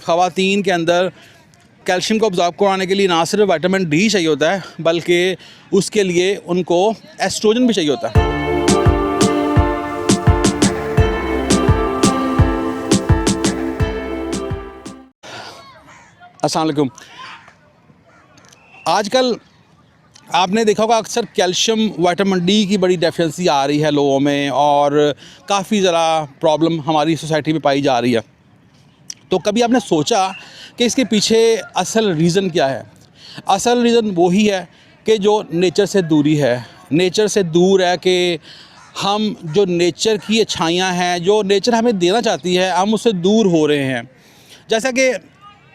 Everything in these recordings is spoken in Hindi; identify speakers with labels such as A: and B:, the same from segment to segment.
A: ख़वातीन के अंदर कैल्शियम को अब्ज़ॉर्ब करवाने के लिए ना सिर्फ विटामिन डी चाहिए होता है, बल्कि उसके लिए उनको एस्ट्रोजन भी चाहिए होता है। अस्सलाम वालेकुम। आजकल आपने देखा होगा अक्सर कैल्शियम विटामिन डी की बड़ी डेफिशिएंसी आ रही है लोगों में, और काफ़ी ज़रा प्रॉब्लम हमारी सोसाइटी में पाई जा रही है। तो कभी आपने सोचा कि इसके पीछे असल रीज़न क्या है? असल रीज़न वही है कि जो नेचर से दूरी है, नेचर से दूर है कि हम जो नेचर की अच्छाइयाँ हैं, जो नेचर हमें देना चाहती है, हम उससे दूर हो रहे हैं। जैसा कि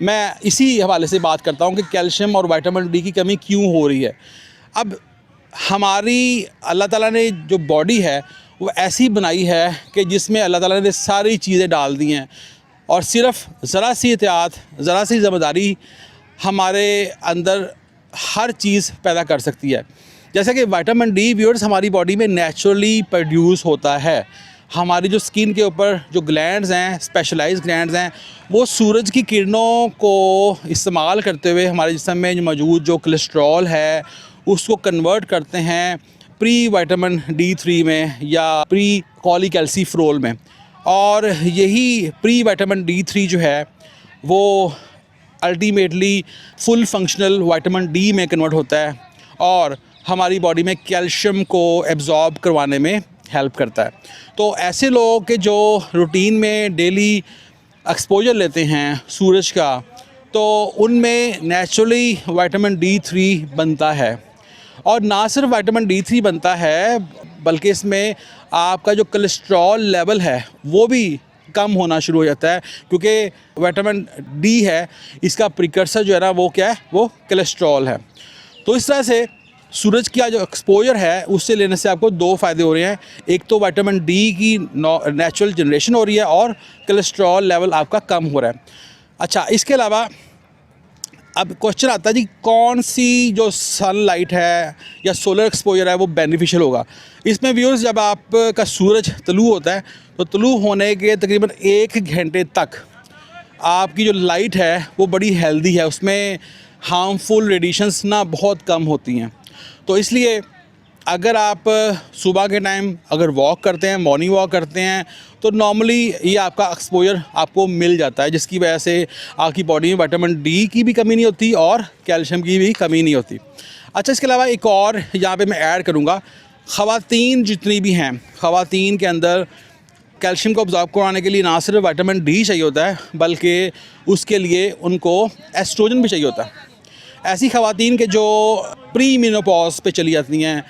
A: मैं इसी हवाले से बात करता हूँ कि कैल्शियम और विटामिन डी की कमी क्यों हो रही है। अब हमारी अल्लाह ताला ने जो बॉडी है वो ऐसी बनाई है कि जिसमें अल्लाह ताला ने सारी चीज़ें डाल दी हैं, और सिर्फ़ ज़रा सी एहतियात, ज़रा सी ज़िम्मेदारी हमारे अंदर हर चीज़ पैदा कर सकती है। जैसे कि विटामिन डी व्यूअर्स हमारी बॉडी में नेचुरली प्रोड्यूस होता है। हमारी जो स्किन के ऊपर जो ग्लैंड्स हैं, स्पेशलाइज्ड ग्लैंड्स हैं, वो सूरज की किरणों को इस्तेमाल करते हुए हमारे जिस्म में जो मौजूद जो कोलेस्ट्रॉल है उसको कन्वर्ट करते हैं प्री विटामिन D3 में या प्री कॉलीकैल्सीफेरॉल में। और यही प्री विटामिन D3 जो है वो ultimately full functional vitamin D में कन्वर्ट होता है और हमारी बॉडी में कैल्शियम को एब्जॉर्ब करवाने में हेल्प करता है। तो ऐसे लोग के जो रूटीन में डेली एक्सपोजर लेते हैं सूरज का, तो उनमें नेचुरली विटामिन D3 बनता है। और ना सिर्फ विटामिन D3 बनता है, बल्कि इसमें आपका जो कोलेस्ट्रॉल लेवल है वो भी कम होना शुरू हो जाता है, क्योंकि विटामिन डी है, इसका प्रिकर्सर जो है ना वो क्या है, वो कोलेस्ट्रॉल है। तो इस तरह से सूरज का जो एक्सपोजर है उससे लेने से आपको दो फ़ायदे हो रहे हैं। एक तो विटामिन डी की नेचुरल जनरेशन हो रही है और कोलेस्ट्रॉल लेवल आपका कम हो रहा है। अच्छा, इसके अलावा अब क्वेश्चन आता है जी, कौन सी जो सनलाइट है या सोलर एक्सपोजर है वो बेनिफिशियल होगा? इसमें व्यूअर्स, जब आपका सूरज तलू होता है तो तलू होने के तकरीबन 1 घंटे तक आपकी जो लाइट है वो बड़ी हेल्दी है, उसमें हार्मफुल रेडिएशंस ना बहुत कम होती हैं। तो इसलिए अगर आप सुबह के टाइम अगर वॉक करते हैं, मॉर्निंग वॉक करते हैं, तो नॉर्मली ये आपका एक्सपोजर आपको मिल जाता है, जिसकी वजह से आपकी बॉडी में विटामिन डी की भी कमी नहीं होती और कैल्शियम की भी कमी नहीं होती। अच्छा, इसके अलावा एक और यहाँ पे मैं ऐड करूँगा, ख़वातीन जितनी भी हैं, ख़वातीन के अंदर कैल्शियम को अब्ज़ॉर्ब करवाने के लिए ना सिर्फ विटामिन डी चाहिए होता है, बल्कि उसके लिए उनको एस्ट्रोजन भी चाहिए होता है। ऐसी ख़वातीन के जो प्री मेनोपॉज पे चली जाती हैं,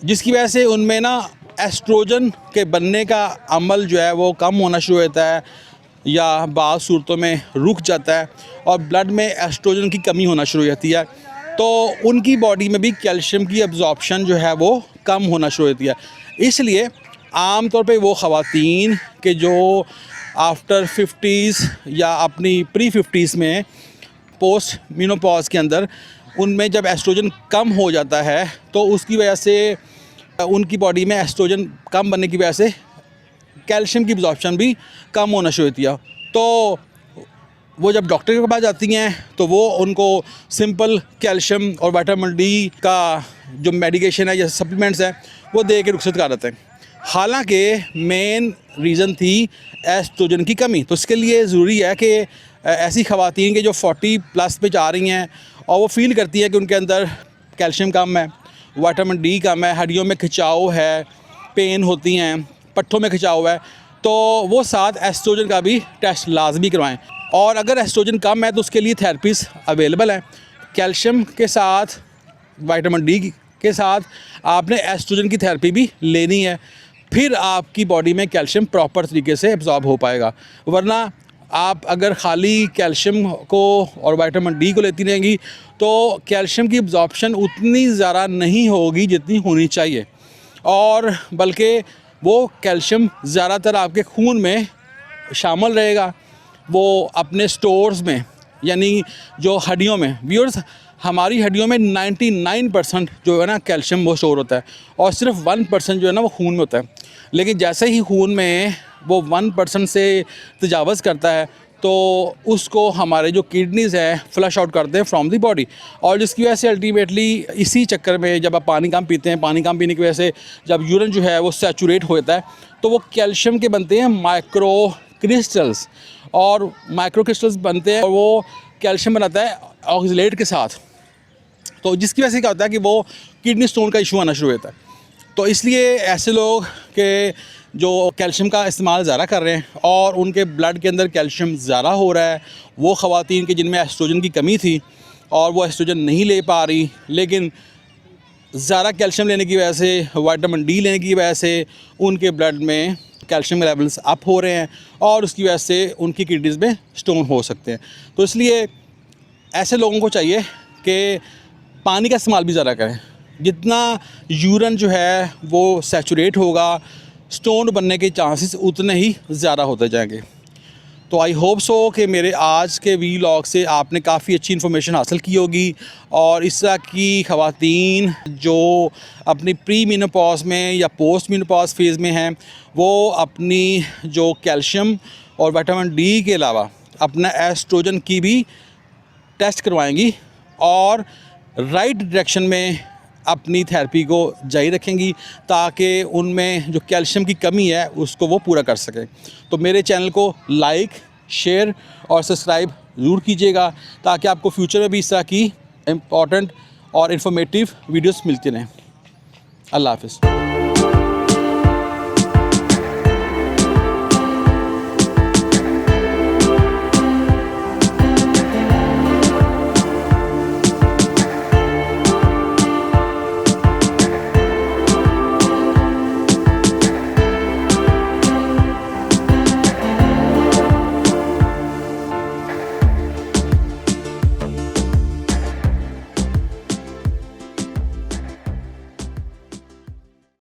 A: जिसकी वजह से उनमें ना एस्ट्रोजन के बनने का अमल जो है वो कम होना शुरू होता है या बाज़ सूरतों में रुक जाता है और ब्लड में एस्ट्रोजन की कमी होना शुरू हो जाती है, तो उनकी बॉडी में भी कैल्शियम की अब्जॉर्प्शन जो है वो कम होना शुरू होती है। इसलिए आम तौर पे वो ख़वातीन के जो आफ्टर 50s या अपनी प्री 50s में पोस्ट मेनोपॉज के अंदर उनमें जब एस्ट्रोजन कम हो जाता है, तो उसकी वजह से उनकी बॉडी में एस्ट्रोजन कम बनने की वजह से कैल्शियम की अब्जॉर्प्शन भी कम होना शुरू होती है। तो वो जब डॉक्टर के पास जाती हैं तो वो उनको सिंपल कैल्शियम और विटामिन डी का जो मेडिकेशन है या सप्लीमेंट्स है वो दे के रुखसत कर देते हैं। हालांकि मेन रीज़न थी एस्ट्रोजन की कमी। तो इसके लिए ज़रूरी है कि ऐसी ख़वातीन के जो 40+ पे जा रही हैं और वो फील करती हैं कि उनके अंदर कैल्शियम कम है, विटामिन डी कम है, हड्डियों में खिंचाव है, पेन होती हैं, पट्ठों में खिंचाव है, तो वो साथ एस्ट्रोजन का भी टेस्ट लाजमी करवाएं। और अगर एस्ट्रोजन कम है तो उसके लिए थेरेपीज़ अवेलेबल हैं। कैल्शियम के साथ विटामिन डी के साथ आपने एस्ट्रोजन की थेरेपी भी लेनी है, फिर आपकी बॉडी में कैल्शियम प्रॉपर तरीके से एब्जॉर्ब हो पाएगा। वरना आप अगर ख़ाली कैल्शियम को और विटामिन डी को लेती रहेंगी तो कैल्शियम की एब्जॉर्प्शन उतनी ज़्यादा नहीं होगी जितनी होनी चाहिए, और बल्कि वो कैल्शियम ज़्यादातर आपके खून में शामिल रहेगा, वो अपने स्टोर्स में, यानी जो हड्डियों में। व्यूअर्स, हमारी हड्डियों में 99% जो है ना कैल्शियम वो स्टोर होता है, और सिर्फ 1% जो है ना वो खून में होता है। लेकिन जैसे ही खून में वो 1% से तजावज़ करता है तो उसको हमारे जो किडनीज़ हैं फ्लश आउट करते हैं फ्रॉम द बॉडी, और जिसकी वजह से अल्टीमेटली इसी चक्कर में जब आप पानी कम पीते हैं, पानी कम पीने की वजह से जब यूरिन जो है वो सैचुरेट होता है तो वो कैल्शियम के बनते हैं माइक्रो क्रिस्टल्स, और माइक्रो क्रिस्टल्स बनते हैं और वो कैल्शियम बनाता है ऑक्सलेट के साथ। तो जिसकी वजह से क्या होता है कि वो किडनी स्टोन का इशू आना शुरू होता है। तो इसलिए ऐसे लोग के जो कैल्शियम का इस्तेमाल ज़्यादा कर रहे हैं और उनके ब्लड के अंदर कैल्शियम ज़्यादा हो रहा है, वो ख़वातीन के जिनमें एस्ट्रोजन की कमी थी और वो एस्ट्रोजन नहीं ले पा रही, लेकिन ज़्यादा कैल्शियम लेने की वजह से, विटामिन डी लेने की वजह से उनके ब्लड में कैल्शियम लेवल्स अप हो रहे हैं और उसकी वजह से उनकी किडनीज़ में स्टोन हो सकते हैं। तो इसलिए ऐसे लोगों को चाहिए कि पानी का इस्तेमाल भी ज़्यादा करें। जितना यूरिन जो है वो सैचुरेट होगा, स्टोन बनने के चांसेस उतने ही ज़्यादा होते जाएंगे। तो आई होप सो कि मेरे आज के वीलॉग से आपने काफ़ी अच्छी इन्फॉर्मेशन हासिल की होगी, और इस तरह की ख़वातीन जो अपनी प्री मेनोपॉज में या पोस्ट मेनोपॉज फेज़ में हैं, वो अपनी जो कैल्शियम और विटामिन डी के अलावा अपना एस्ट्रोजन की भी टेस्ट करवाएंगी और राइट डायरेक्शन में अपनी थेरेपी को जारी रखेंगी ताकि उनमें जो कैल्शियम की कमी है उसको वो पूरा कर सकें। तो मेरे चैनल को लाइक, शेयर और सब्सक्राइब ज़रूर कीजिएगा ताकि आपको फ्यूचर में भी इस तरह की इम्पॉर्टेंट और इन्फॉर्मेटिव वीडियोस मिलती रहें। अल्लाह हाफ़िज़।